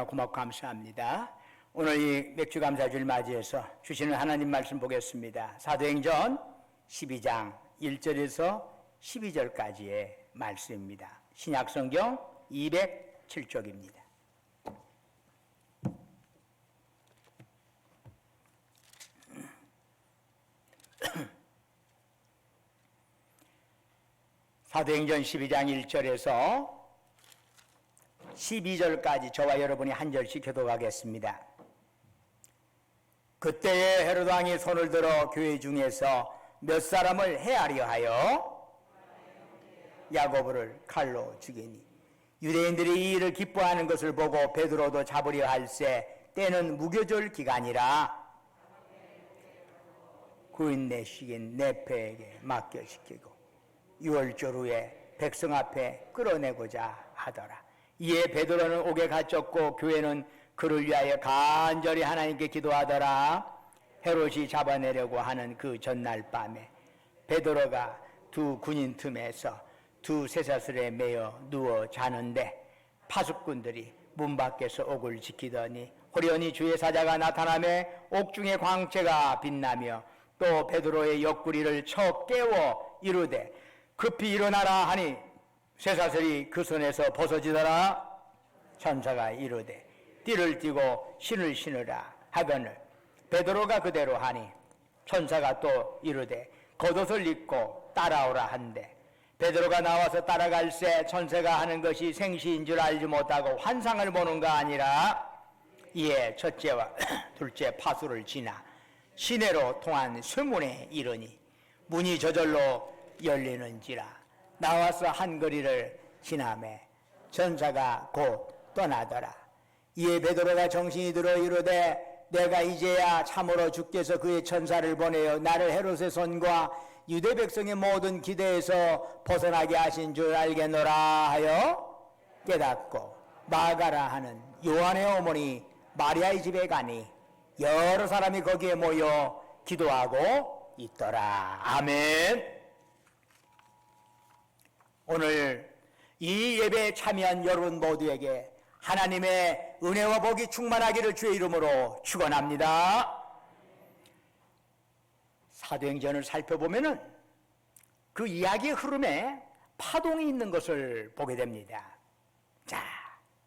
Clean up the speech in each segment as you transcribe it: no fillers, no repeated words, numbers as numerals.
고맙고 감사합니다. 오늘 이 맥주 감사주를 맞이해서 주시는 하나님 말씀 보겠습니다. 사도행전 12장 1절에서 12절까지의 말씀입니다. 신약성경 207쪽입니다. 사도행전 12장 1절에서 12절까지 저와 여러분이 한 절씩 교독하겠습니다. 그때에 헤롯 왕이 손을 들어 교회 중에서 몇 사람을 해하려 하여 야고보를 칼로 죽이니 유대인들이 이 일을 기뻐하는 것을 보고 베드로도 잡으려 할새 때는 무교절 기간이라 구인 내식인 네페에게 맡겨시키고 6월절 후에 백성 앞에 끌어내고자 하더라. 이에 베드로는 옥에 갇혔고 교회는 그를 위하여 간절히 하나님께 기도하더라. 헤롯이 잡아내려고 하는 그 전날 밤에 베드로가 두 군인 틈에서 두 쇠사슬에 매여 누워 자는데 파수꾼들이 문 밖에서 옥을 지키더니 호련히 주의 사자가 나타나매 옥중의 광채가 빛나며 또 베드로의 옆구리를 쳐 깨워 이르되 급히 일어나라 하니 쇠사슬이 그 손에서 벗어지더라. 천사가 이르되 띠를 띠고 신을 신으라 하거늘 베드로가 그대로 하니 천사가 또 이르되 겉옷을 입고 따라오라 한대 베드로가 나와서 따라갈새 천사가 하는 것이 생시인 줄 알지 못하고 환상을 보는가 아니라 이에 첫째와 둘째 파수를 지나 시내로 통한 쇠문에 이르니 문이 저절로 열리는지라 나와서 한 거리를 지나매 천사가 곧 떠나더라. 이에 베드로가 정신이 들어 이르되 내가 이제야 참으로 주께서 그의 천사를 보내어 나를 헤롯의 손과 유대 백성의 모든 기대에서 벗어나게 하신 줄 알겠노라 하여 깨닫고 마가라 하는 요한의 어머니 마리아의 집에 가니 여러 사람이 거기에 모여 기도하고 있더라. 아멘. 오늘 이 예배에 참여한 여러분 모두에게 하나님의 은혜와 복이 충만하기를 주의 이름으로 축원합니다. 사도행전을 살펴보면은 그 이야기의 흐름에 파동이 있는 것을 보게 됩니다. 자,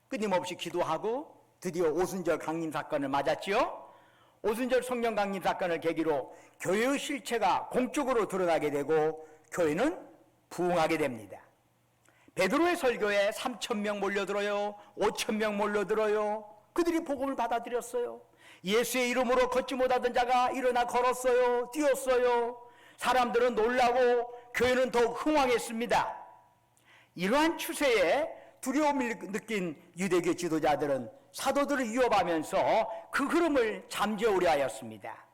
끊임없이 기도하고 드디어 오순절 강림 사건을 맞았지요. 오순절 성령 강림 사건을 계기로 교회의 실체가 공적으로 드러나게 되고 교회는 부흥하게 됩니다. 베드로의 설교에 3,000명 몰려들어요. 5,000명 몰려들어요. 그들이 복음을 받아들였어요. 예수의 이름으로 걷지 못하던 자가 일어나 걸었어요. 뛰었어요. 사람들은 놀라고 교회는 더욱 흥왕했습니다. 이러한 추세에 두려움을 느낀 유대교 지도자들은 사도들을 위협하면서 그 흐름을 잠재우려 하였습니다.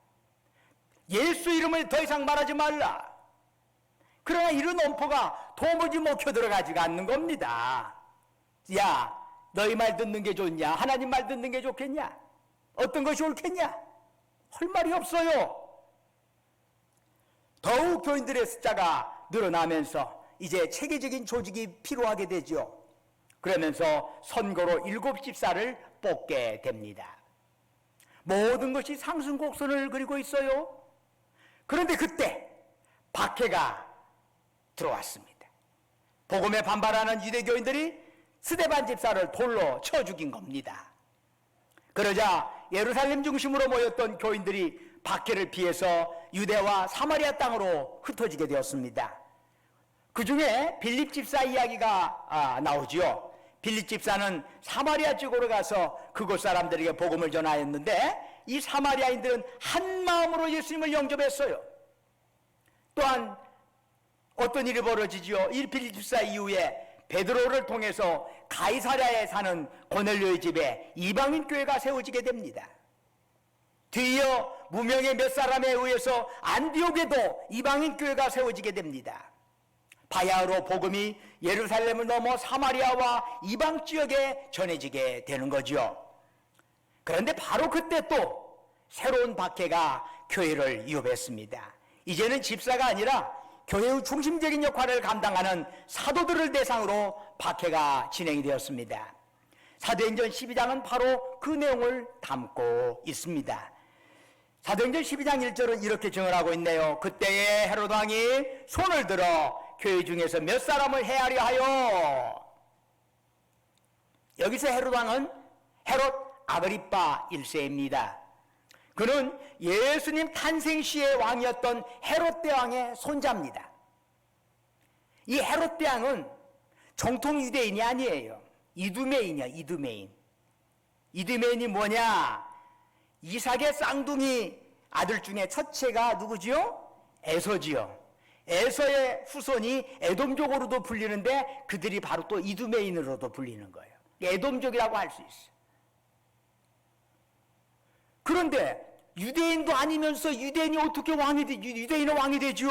예수 이름을 더 이상 말하지 말라. 그러나 이런 엄포가 도무지 먹혀 들어가지가 않는 겁니다. 야, 너희 말 듣는 게 좋냐? 하나님 말 듣는 게 좋겠냐? 어떤 것이 옳겠냐? 할 말이 없어요. 더욱 교인들의 숫자가 늘어나면서 이제 체계적인 조직이 필요하게 되죠. 그러면서 선거로 7 집사를 뽑게 됩니다. 모든 것이 상승곡선을 그리고 있어요. 그런데 그때 박해가 들어왔습니다. 복음에 반발하는 유대교인들이 스데반 집사를 돌로 쳐 죽인 겁니다. 그러자 예루살렘 중심으로 모였던 교인들이 박해를 피해서 유대와 사마리아 땅으로 흩어지게 되었습니다. 그 중에 빌립 집사 이야기가 나오지요. 빌립 집사는 사마리아 쪽으로 가서 그곳 사람들에게 복음을 전하였는데 이 사마리아인들은 한 마음으로 예수님을 영접했어요. 또한 어떤 일이 벌어지지요? 이 빌립 집사 이후에 베드로를 통해서 가이사랴에 사는 고넬료의 집에 이방인 교회가 세워지게 됩니다. 뒤이어 무명의 몇 사람에 의해서 안디옥에도 이방인 교회가 세워지게 됩니다. 바야흐로 복음이 예루살렘을 넘어 사마리아와 이방 지역에 전해지게 되는 거죠. 그런데 바로 그때 또 새로운 박해가 교회를 위협했습니다. 이제는 집사가 아니라 교회의 중심적인 역할을 감당하는 사도들을 대상으로 박해가 진행이 되었습니다. 사도행전 12장은 바로 그 내용을 담고 있습니다. 사도행전 12장 1절은 이렇게 증언하고 있네요. 그때에 헤롯 왕이 손을 들어 교회 중에서 몇 사람을 해하려 하여. 여기서 헤롯 왕은 헤롯 아그리파 1세입니다. 그는 예수님 탄생 시의 왕이었던 헤롯 대왕의 손자입니다. 이 헤롯 대왕은 정통 유대인이 아니에요. 이두메인이야, 이두메인. 이두메인이 뭐냐? 이삭의 쌍둥이 아들 중에 첫째가 누구지요? 에서지요. 에서의 후손이 에돔족으로도 불리는데 그들이 바로 또 이두메인으로도 불리는 거예요. 에돔족이라고 할 수 있어요. 그런데 유대인도 아니면서 유대인이 어떻게 유대인은 왕이 되죠?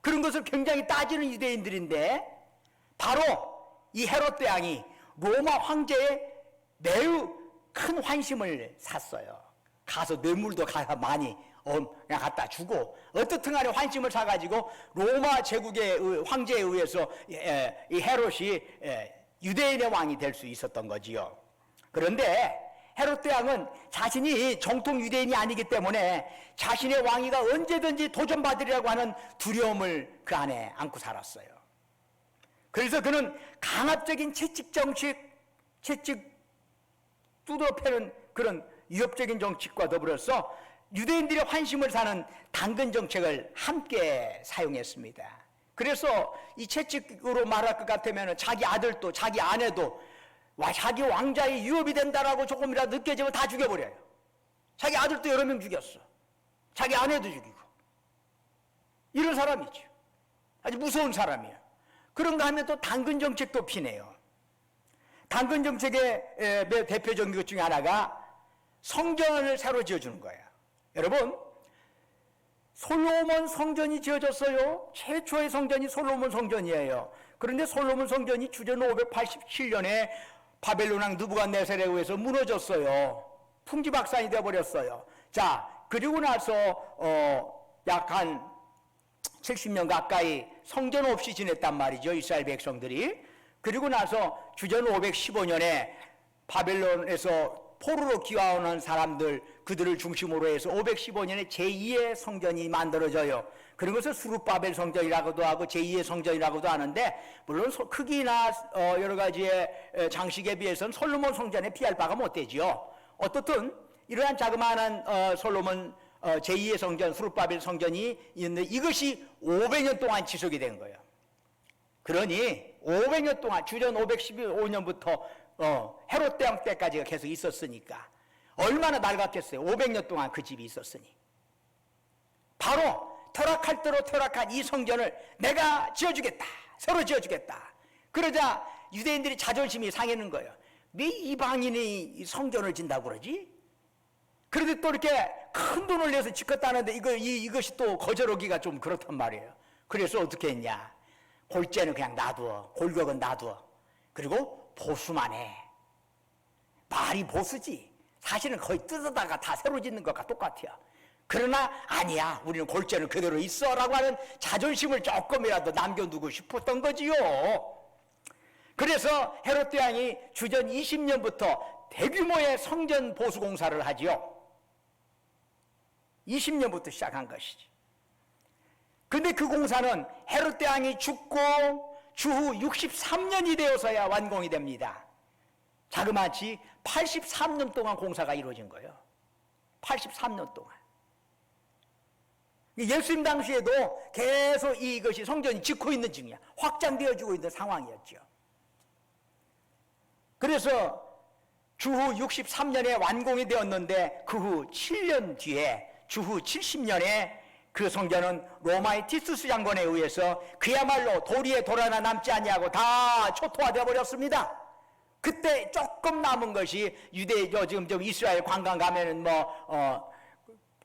그런 것을 굉장히 따지는 유대인들인데 바로 이 헤롯 대왕이 로마 황제의 매우 큰 환심을 샀어요. 가서 뇌물도 많이 그냥 갖다 주고 어떻든 간에 환심을 사가지고 로마 제국의 황제에 의해서 이 헤롯이 유대인의 왕이 될 수 있었던 거지요. 그런데 헤롯 대왕은 자신이 정통 유대인이 아니기 때문에 자신의 왕위가 언제든지 도전받으리라고 하는 두려움을 그 안에 안고 살았어요. 그래서 그는 강압적인 채찍 정책, 채찍 뚜드러 패는 그런 위협적인 정책과 더불어서 유대인들의 환심을 사는 당근 정책을 함께 사용했습니다. 그래서 이 채찍으로 말할 것 같으면 자기 아들도 자기 아내도 자기 왕자의 위협이 된다라고 조금이라도 느껴지면 다 죽여버려요. 자기 아들도 여러 명 죽였어. 자기 아내도 죽이고. 이런 사람이죠. 아주 무서운 사람이에요. 그런가 하면 또 당근 정책도 피네요. 당근 정책의 대표적인 것 중에 하나가 성전을 새로 지어주는 거예요. 여러분, 솔로몬 성전이 지어졌어요. 최초의 성전이 솔로몬 성전이에요. 그런데 솔로몬 성전이 주전 587년에 바벨론 왕 느부갓네살에 의해서 무너졌어요. 풍지박산이 되어버렸어요. 자, 그리고 나서 약 한 70년 가까이 성전 없이 지냈단 말이죠, 이스라엘 백성들이. 그리고 나서 주전 515년에 바벨론에서 포로로 귀화하는 사람들, 그들을 중심으로 해서 515년에 제2의 성전이 만들어져요. 그런 것을 수룹바벨 성전이라고도 하고 제2의 성전이라고도 하는데, 물론 크기나 여러 가지의 장식에 비해서는 솔로몬 성전에 비할 바가 못 되지요. 어떻든 이러한 자그마한 솔로몬 제2의 성전, 수룹바벨 성전이 있는데 이것이 500년 동안 지속이 된 거예요. 그러니 500년 동안 주전 515년부터 헤롯 대왕 때까지가 계속 있었으니까 얼마나 낡았겠어요. 500년 동안 그 집이 있었으니. 바로 퇴락할 대로 퇴락한 이 성전을 내가 지어주겠다. 새로 지어주겠다. 그러자 유대인들이 자존심이 상하는 거예요. 왜 이방인이 성전을 짓는다고 그러지? 그런데 또 이렇게 큰 돈을 내서 짓겠다는데 이것이 또 거절하기가 좀 그렇단 말이에요. 그래서 어떻게 했냐. 골재는 그냥 놔두어. 골격은 놔두어. 그리고 보수만 해. 말이 보수지. 사실은 거의 뜯어다가 다 새로 짓는 것과 똑같아요. 그러나 아니야. 우리는 골재는 그대로 있어. 라고 하는 자존심을 조금이라도 남겨두고 싶었던 거지요. 그래서 헤롯 대왕이 주전 20년부터 대규모의 성전 보수 공사를 하지요. 20년부터 시작한 것이지. 근데 그 공사는 헤롯 대왕이 죽고 주후 63년이 되어서야 완공이 됩니다. 자그마치 83년 동안 공사가 이루어진 거예요. 83년 동안. 예수님 당시에도 계속 이것이 성전이 짓고 있는 중이야. 확장되어지고 있는 상황이었죠. 그래서 주후 63년에 완공이 되었는데 그 후 7년 뒤에 주후 70년에 그 성전은 로마의 티투스 장군에 의해서 그야말로 도리에 돌 하나 남지 아니하고 다 초토화되어 버렸습니다. 그때 조금 남은 것이 지금 이스라엘 관광 가면은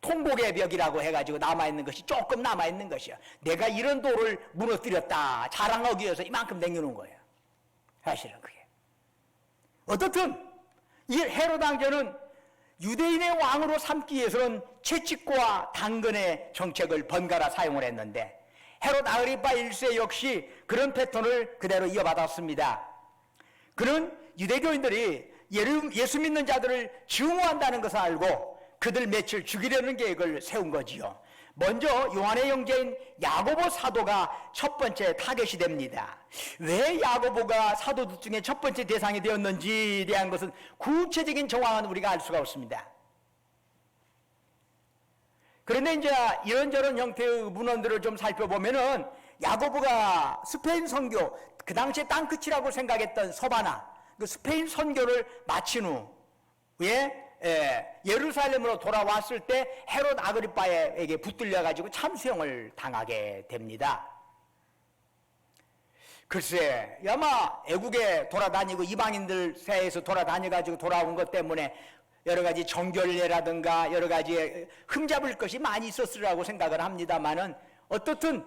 통곡의 벽이라고 해가지고 남아있는 것이 조금 남아있는 것이야. 내가 이런 돌을 무너뜨렸다 자랑하기 위해서 이만큼 남겨놓은 거예요. 사실은 그게. 어떻든 이 헤롯 왕조는 유대인의 왕으로 삼기 위해서는 채찍과 당근의 정책을 번갈아 사용을 했는데 헤롯 아그리파 1세 역시 그런 패턴을 그대로 이어받았습니다. 그는 유대교인들이 예수 믿는 자들을 증오한다는 것을 알고 그들 며칠 죽이려는 계획을 세운 거지요. 먼저 요한의 형제인 야고보 사도가 첫 번째 타겟이 됩니다. 왜 야고보가 사도들 중에 첫 번째 대상이 되었는지에 대한 것은 구체적인 정황은 우리가 알 수가 없습니다. 그런데 이제 이런저런 형태의 문헌들을 좀 살펴보면은 야고보가 스페인 선교, 그 당시에 땅끝이라고 생각했던 서바나, 그 스페인 선교를 마친 후에 예루살렘으로 돌아왔을 때 헤롯 아그리빠에게 붙들려 가지고 참수형을 당하게 됩니다. 글쎄, 아마 애국에 돌아다니고 이방인들 사이에서 돌아다녀 가지고 돌아온 것 때문에 여러 가지 정결례라든가 여러 가지 흠잡을 것이 많이 있었으라고 생각을 합니다만은 어떻든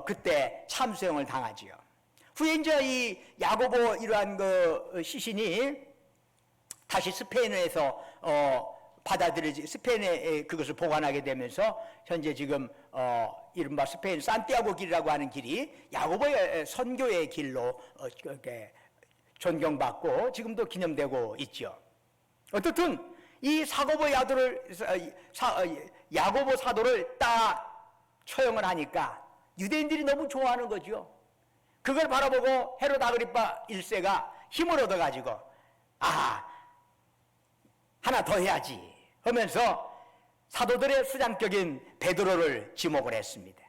그때 참수형을 당하지요. 후에 이제 이 야고보 이러한 그 시신이 다시 스페인에서 받아들여지, 스페인에 그것을 보관하게 되면서 현재 지금 이른바 스페인 산티아고 길이라고 하는 길이 야고보의 선교의 길로 존경받고 지금도 기념되고 있죠. 어떻든 이 야고보 사도를 딱 처형을 하니까 유대인들이 너무 좋아하는 거죠. 그걸 바라보고 헤롯 아그리빠 1세가 힘을 얻어가지고 하나 더 해야지 하면서 사도들의 수장격인 베드로를 지목을 했습니다.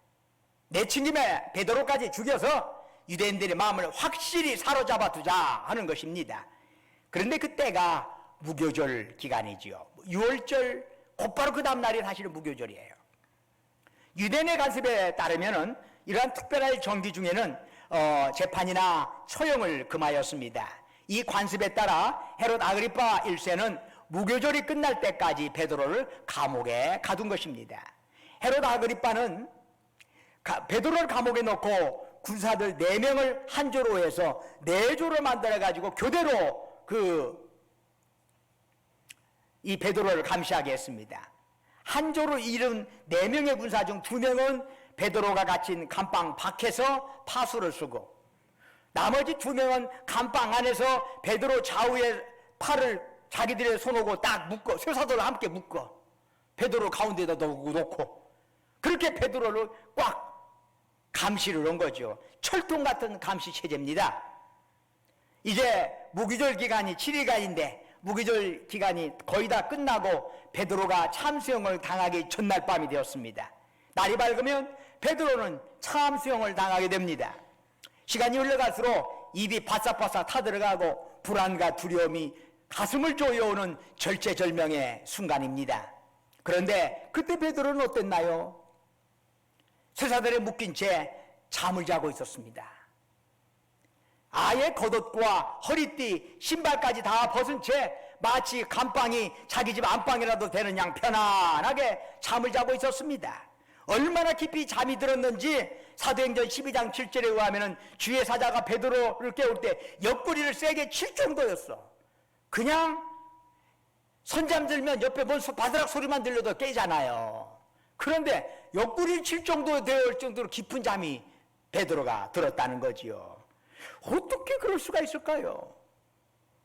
내친 김에 베드로까지 죽여서 유대인들의 마음을 확실히 사로잡아 두자 하는 것입니다. 그런데 그때가 무교절 기간이지요. 6월절 곧바로 그 다음날이 사실은 무교절이에요. 유대인의 관습에 따르면은 이러한 특별한 정기 중에는 재판이나 처형을 금하였습니다. 이 관습에 따라 헤롯 아그리파 1세는 무교절이 끝날 때까지 베드로를 감옥에 가둔 것입니다. 헤롯 아그리파는 베드로를 감옥에 넣고 군사들 4명을 한 조로 해서 4조를 만들어 가지고 교대로 이 베드로를 감시하게 했습니다. 한 조로 이른 4명의 군사 중 2명은 베드로가 갇힌 감방 밖에서 파수를 쓰고 나머지 2명은 감방 안에서 베드로 좌우에 팔을 자기들의 손오고 딱 묶어, 쇠사도를 함께 묶어 베드로 가운데다 놓고 그렇게 베드로를 꽉 감시를 한 거죠. 철통 같은 감시 체제입니다. 이제 무기절 기간이 7일간인데 무기절 기간이 거의 다 끝나고 베드로가 참수형을 당하기 전날 밤이 되었습니다. 날이 밝으면 베드로는 참수형을 당하게 됩니다. 시간이 흘러갈수록 입이 바싹바싹 타들어가고 불안과 두려움이 가슴을 조여오는 절체절명의 순간입니다. 그런데 그때 베드로는 어땠나요? 쇠사들에 묶인 채 잠을 자고 있었습니다. 아예 겉옷과 허리띠, 신발까지 다 벗은 채 마치 감방이 자기 집 안방이라도 되는 양 편안하게 잠을 자고 있었습니다. 얼마나 깊이 잠이 들었는지 사도행전 12장 7절에 의하면 주의 사자가 베드로를 깨울 때 옆구리를 세게 칠 정도였어. 그냥 선잠 들면 옆에 뭔 바스락 소리만 들려도 깨잖아요. 그런데 옆구리를 칠 정도 될 정도로 깊은 잠이 베드로가 들었다는 거지요. 어떻게 그럴 수가 있을까요?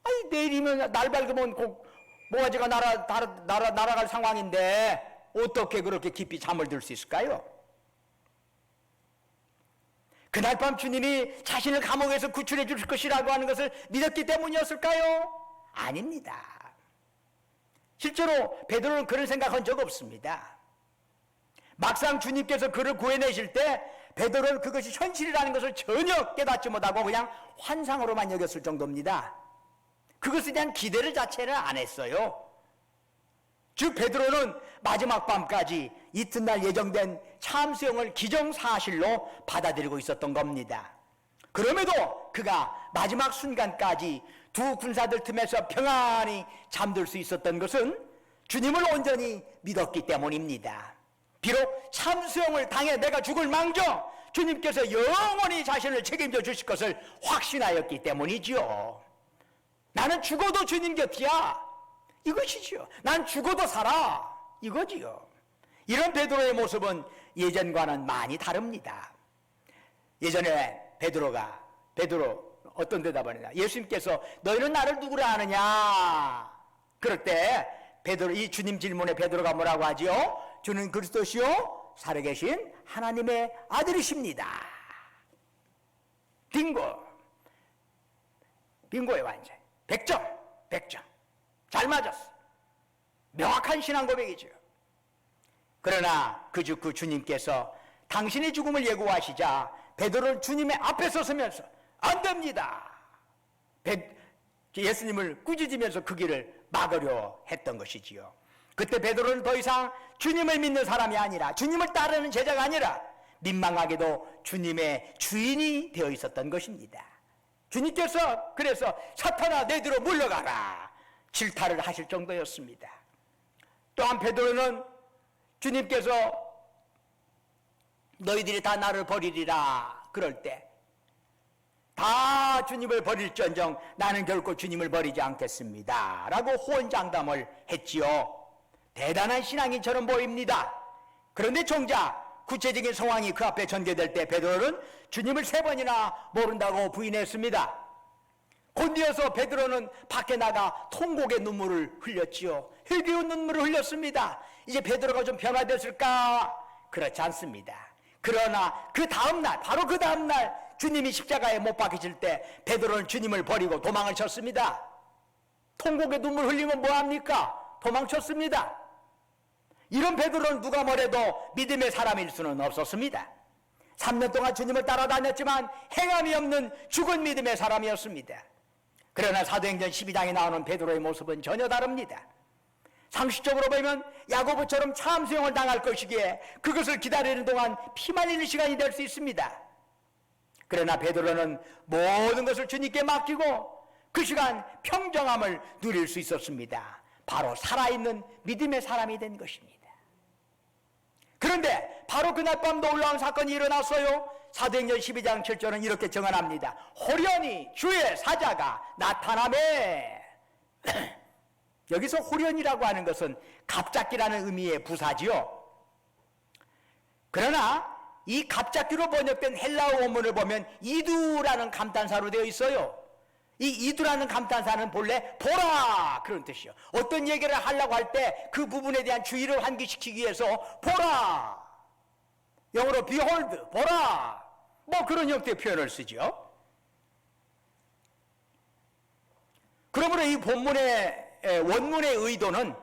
아니 내일이면 날 밝으면 곧 모가지가 날아갈 상황인데 어떻게 그렇게 깊이 잠을 들 수 있을까요? 그날 밤 주님이 자신을 감옥에서 구출해 줄 것이라고 하는 것을 믿었기 때문이었을까요? 아닙니다. 실제로 베드로는 그런 생각한 적 없습니다. 막상 주님께서 그를 구해내실 때 베드로는 그것이 현실이라는 것을 전혀 깨닫지 못하고 그냥 환상으로만 여겼을 정도입니다. 그것에 대한 기대를 자체를 안 했어요. 즉 베드로는 마지막 밤까지 이튿날 예정된 참수형을 기정사실로 받아들이고 있었던 겁니다. 그럼에도 그가 마지막 순간까지 두 군사들 틈에서 평안히 잠들 수 있었던 것은 주님을 온전히 믿었기 때문입니다. 비록 참수형을 당해 내가 죽을 망정 주님께서 영원히 자신을 책임져 주실 것을 확신하였기 때문이지요. 나는 죽어도 주님 곁이야, 이것이지요. 난 죽어도 살아, 이거지요. 이런 베드로의 모습은 예전과는 많이 다릅니다. 예전에 베드로 어떤 대답을 했냐? 예수님께서 너희는 나를 누구라 하느냐? 그럴 때 베드로, 이 주님 질문에 베드로가 뭐라고 하지요? 주는 그리스도시요 살아계신 하나님의 아들이십니다. 빙고. 빙고의 완전. 100점. 100점. 잘 맞았어. 명확한 신앙 고백이죠. 그러나 그 주님께서 당신의 죽음을 예고하시자 베드로는 주님의 앞에 섰으면서 안 됩니다. 예수님을 꾸짖으면서 그 길을 막으려 했던 것이지요. 그때 베드로는 더 이상 주님을 믿는 사람이 아니라, 주님을 따르는 제자가 아니라 민망하게도 주님의 주인이 되어 있었던 것입니다. 주님께서 그래서 사탄아 내 뒤로 물러가라 질타를 하실 정도였습니다. 또한 베드로는 주님께서 너희들이 다 나를 버리리라 그럴 때 다 주님을 버릴지언정 나는 결코 주님을 버리지 않겠습니다 라고 호언장담을 했지요. 대단한 신앙인처럼 보입니다. 그런데 정작 구체적인 상황이 그 앞에 전개될 때 베드로는 주님을 3번이나 모른다고 부인했습니다. 곧이어서 베드로는 밖에 나가 통곡의 눈물을 흘렸지요. 흘기운 눈물을 흘렸습니다. 이제 베드로가 좀 변화됐을까? 그렇지 않습니다. 그러나 그 다음날, 바로 그 다음날 주님이 십자가에 못 박히실 때 베드로는 주님을 버리고 도망을 쳤습니다. 통곡의 눈물 흘리면 뭐합니까? 도망쳤습니다. 이런 베드로는 누가 뭐래도 믿음의 사람일 수는 없었습니다. 3년 동안 주님을 따라다녔지만 행함이 없는 죽은 믿음의 사람이었습니다. 그러나 사도행전 12장에 나오는 베드로의 모습은 전혀 다릅니다. 상식적으로 보면 야고보처럼 참수형을 당할 것이기에 그것을 기다리는 동안 피만 흘릴 시간이 될 수 있습니다. 그러나 베드로는 모든 것을 주님께 맡기고 그 시간 평정함을 누릴 수 있었습니다. 바로 살아있는 믿음의 사람이 된 것입니다. 그런데 바로 그날 밤 놀라운 사건이 일어났어요. 사도행전 12장 7절은 이렇게 증언합니다. 호련히 주의 사자가 나타나매. 여기서 호련이라고 하는 것은 갑작기라는 의미의 부사지요. 그러나 이 갑작기로 번역된 헬라어 원문을 보면 이두라는 감탄사로 되어 있어요. 이 이두라는 감탄사는 본래 보라 그런 뜻이요. 어떤 얘기를 하려고 할 때 그 부분에 대한 주의를 환기시키기 위해서 보라, 영어로 behold, 보라, 뭐 그런 형태의 표현을 쓰죠. 그러므로 이 본문의 원문의 의도는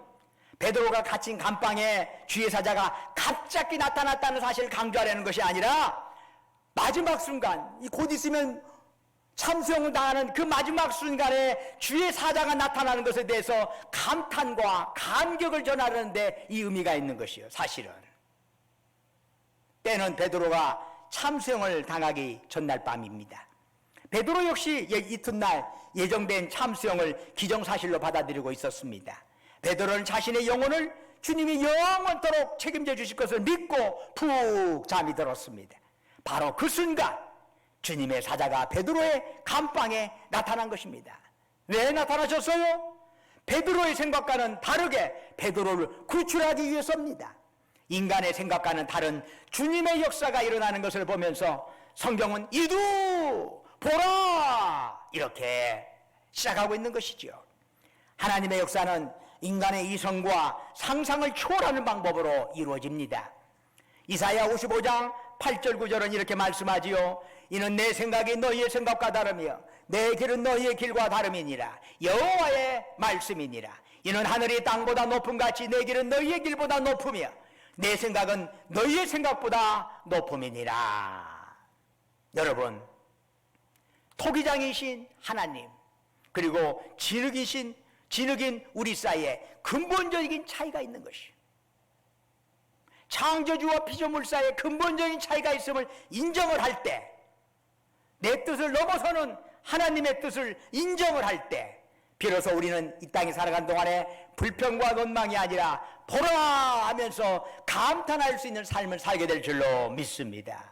베드로가 갇힌 감방에 주의 사자가 갑자기 나타났다는 사실을 강조하려는 것이 아니라 마지막 순간, 곧 있으면 참수형을 당하는 그 마지막 순간에 주의 사자가 나타나는 것에 대해서 감탄과 감격을 전하는 데 이 의미가 있는 것이요. 사실은 때는 베드로가 참수형을 당하기 전날 밤입니다. 베드로 역시 이튿날 예정된 참수형을 기정사실로 받아들이고 있었습니다. 베드로는 자신의 영혼을 주님이 영원토록 책임져 주실 것을 믿고 푹 잠이 들었습니다. 바로 그 순간 주님의 사자가 베드로의 감방에 나타난 것입니다. 왜 나타나셨어요? 베드로의 생각과는 다르게 베드로를 구출하기 위해서입니다. 인간의 생각과는 다른 주님의 역사가 일어나는 것을 보면서 성경은 이두 보라 이렇게 시작하고 있는 것이죠. 하나님의 역사는 인간의 이성과 상상을 초월하는 방법으로 이루어집니다. 이사야 55장 8절 9절은 이렇게 말씀하지요. 이는 내 생각이 너희의 생각과 다르며 내 길은 너희의 길과 다름이니라. 여호와의 말씀이니라. 이는 하늘이 땅보다 높음 같이 내 길은 너희의 길보다 높으며 내 생각은 너희의 생각보다 높음이니라. 여러분, 토기장이신 하나님 그리고 진흙인 우리 사이에 근본적인 차이가 있는 것이에요. 창조주와 피조물 사이에 근본적인 차이가 있음을 인정을 할 때, 내 뜻을 넘어서는 하나님의 뜻을 인정을 할 때 비로소 우리는 이 땅에 살아간 동안에 불평과 원망이 아니라 보라 하면서 감탄할 수 있는 삶을 살게 될 줄로 믿습니다.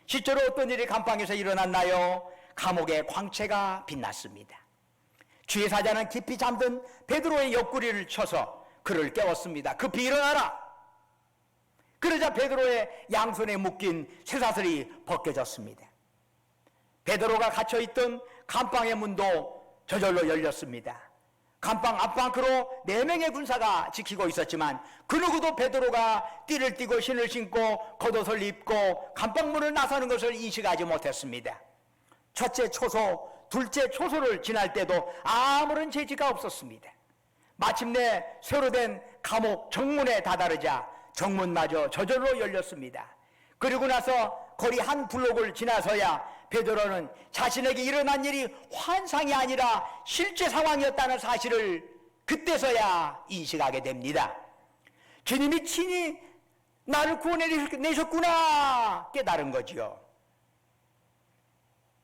실제로 어떤 일이 감방에서 일어났나요? 감옥의 광채가 빛났습니다. 주의 사자는 깊이 잠든 베드로의 옆구리를 쳐서 그를 깨웠습니다. 급히 일어나라. 그러자 베드로의 양손에 묶인 쇠사슬이 벗겨졌습니다. 베드로가 갇혀있던 감방의 문도 저절로 열렸습니다. 감방 앞방으로 4명의 군사가 지키고 있었지만 그 누구도 베드로가 띠를 띠고 신을 신고 겉옷을 입고 감방문을 나서는 것을 인식하지 못했습니다. 첫째 초소, 둘째 초소를 지날 때도 아무런 제지가 없었습니다. 마침내 새로 된 감옥 정문에 다다르자 정문마저 저절로 열렸습니다. 그리고 나서 거리 한 블록을 지나서야 베드로는 자신에게 일어난 일이 환상이 아니라 실제 상황이었다는 사실을 그때서야 인식하게 됩니다. 주님이 친히 나를 구원해내셨구나 깨달은 거지요.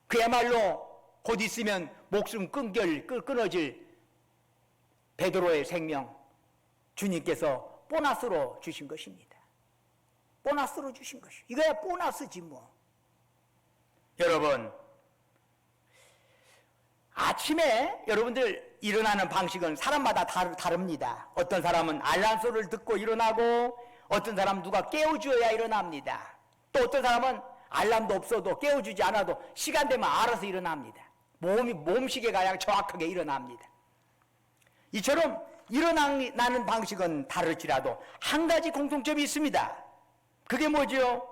그야말로 곧 있으면 목숨 끊어질 베드로의 생명, 주님께서 보너스로 주신 것입니다. 보너스로 주신 것이 이거야 보너스지 뭐. 여러분, 아침에 여러분들 일어나는 방식은 사람마다 다릅니다. 어떤 사람은 알람 소리를 듣고 일어나고, 어떤 사람은 누가 깨워줘야 일어납니다. 또 어떤 사람은 알람도 없어도 깨워주지 않아도 시간 되면 알아서 일어납니다. 몸시계가 그냥 정확하게 일어납니다. 이처럼 일어나는 방식은 다를지라도 한 가지 공통점이 있습니다. 그게 뭐죠?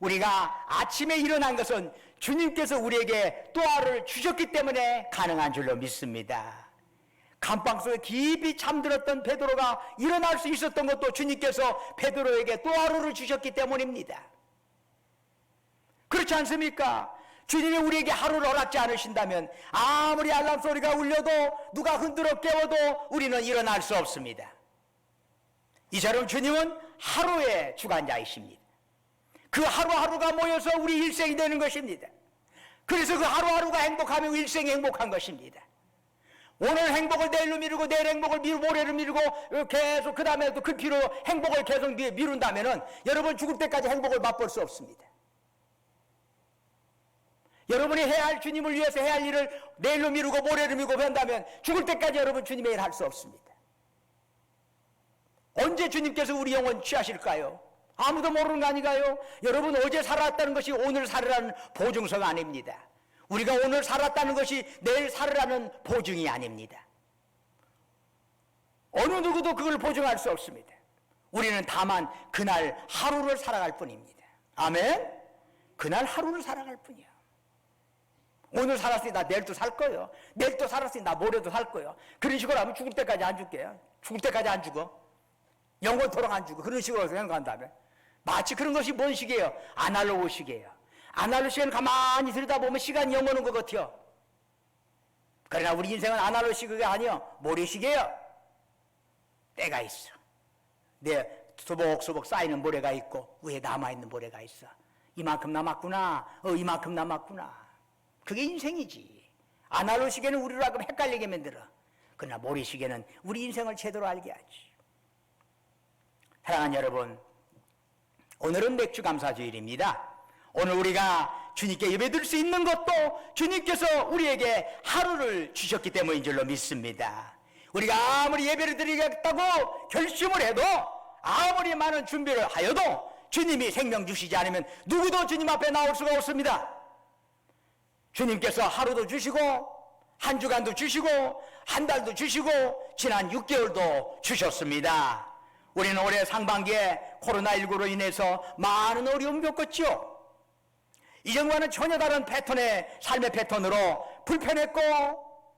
우리가 아침에 일어난 것은 주님께서 우리에게 또 하루를 주셨기 때문에 가능한 줄로 믿습니다. 감방 속에 깊이 잠들었던 베드로가 일어날 수 있었던 것도 주님께서 베드로에게 또 하루를 주셨기 때문입니다. 그렇지 않습니까? 주님이 우리에게 하루를 허락지 않으신다면 아무리 알람 소리가 울려도 누가 흔들어 깨워도 우리는 일어날 수 없습니다. 이처럼 주님은 하루의 주관자이십니다. 그 하루하루가 모여서 우리 일생이 되는 것입니다. 그래서 그 하루하루가 행복하면 일생이 행복한 것입니다. 오늘 행복을 내일로 미루고 내일 행복을 모레로 미루고 계속 그 다음에 또 그 피로 행복을 계속 미룬다면 여러분 죽을 때까지 행복을 맛볼 수 없습니다. 여러분이 해야 할 주님을 위해서 해야 할 일을 내일로 미루고 모레로 미루고 한다면 죽을 때까지 여러분 주님의 일 할 수 없습니다. 언제 주님께서 우리 영혼 취하실까요? 아무도 모르는 거 아닌가요? 여러분 어제 살았다는 것이 오늘 살으라는 보증서가 아닙니다. 우리가 오늘 살았다는 것이 내일 살으라는 보증이 아닙니다. 어느 누구도 그걸 보증할 수 없습니다. 우리는 다만 그날 하루를 살아갈 뿐입니다. 아멘? 그날 하루를 살아갈 뿐이야. 오늘 살았으니 나 내일도 살 거예요. 내일 또 살았으니 나 모레도 살 거예요. 그런 식으로 하면 죽을 때까지 안 죽게요. 죽을 때까지 안 죽어. 영원토록 안 죽어. 그런 식으로 생각한다면 마치 그런 것이 뭔 시계예요? 아날로그 시계예요. 아날로그 시계는 가만히 들여다보면 시간이 영원한 것 같아요. 그러나 우리 인생은 아날로그 시계가 아니요, 모래시계예요. 때가 있어. 내 소복소복 쌓이는 모래가 있고 위에 남아있는 모래가 있어. 이만큼 남았구나. 이만큼 남았구나. 그게 인생이지. 아날로그 시계는 우리로 하여금 헷갈리게 만들어. 그러나 모래시계는 우리 인생을 제대로 알게 하지. 사랑하는 여러분, 오늘은 맥주감사주일입니다. 오늘 우리가 주님께 예배드릴 수 있는 것도 주님께서 우리에게 하루를 주셨기 때문인 줄로 믿습니다. 우리가 아무리 예배를 드리겠다고 결심을 해도, 아무리 많은 준비를 하여도 주님이 생명 주시지 않으면 누구도 주님 앞에 나올 수가 없습니다. 주님께서 하루도 주시고 한 주간도 주시고 한 달도 주시고 지난 6개월도 주셨습니다. 우리는 올해 상반기에 코로나19로 인해서 많은 어려움을 겪었죠. 이전과는 전혀 다른 패턴의 삶의 패턴으로 불편했고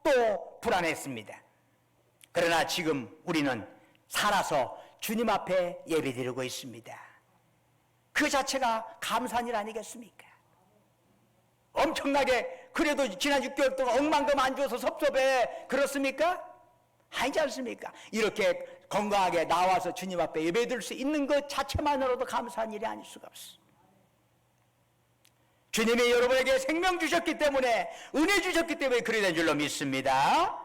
또 불안했습니다. 그러나 지금 우리는 살아서 주님 앞에 예배드리고 있습니다. 그 자체가 감사한 일 아니겠습니까? 엄청나게 그래도 지난 6개월 동안 억만금 안 줘서 섭섭해 그렇습니까? 아니지 않습니까? 이렇게 건강하게 나와서 주님 앞에 예배드릴 수 있는 것 자체만으로도 감사한 일이 아닐 수가 없어. 주님이 여러분에게 생명 주셨기 때문에, 은혜 주셨기 때문에 그리 된 줄로 믿습니다.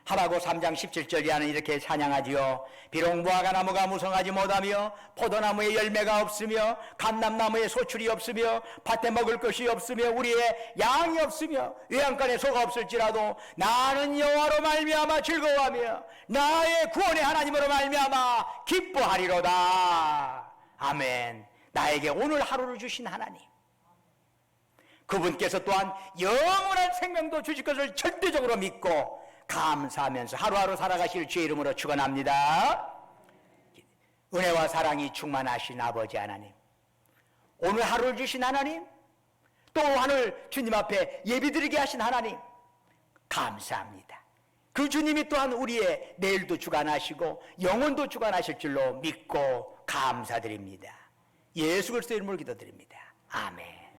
하박국 3장 17절에는 이렇게 찬양하지요. 비록 무화과나무가 무성하지 못하며 포도나무에 열매가 없으며 감람나무에 소출이 없으며 밭에 먹을 것이 없으며 우리의 양이 없으며 외양간에 소가 없을지라도 나는 여호와로 말미암아 즐거워하며 나의 구원의 하나님으로 말미암아 기뻐하리로다. 아멘. 나에게 오늘 하루를 주신 하나님, 그분께서 또한 영원한 생명도 주실 것을 절대적으로 믿고 감사하면서 하루하루 살아가실 주의 이름으로 축원합니다. 은혜와 사랑이 충만하신 아버지 하나님, 오늘 하루를 주신 하나님, 또 하늘 주님 앞에 예비드리게 하신 하나님 감사합니다. 그 주님이 또한 우리의 내일도 주관하시고 영혼도 주관하실 줄로 믿고 감사드립니다. 예수 그리스도 이름으로 기도드립니다. 아멘.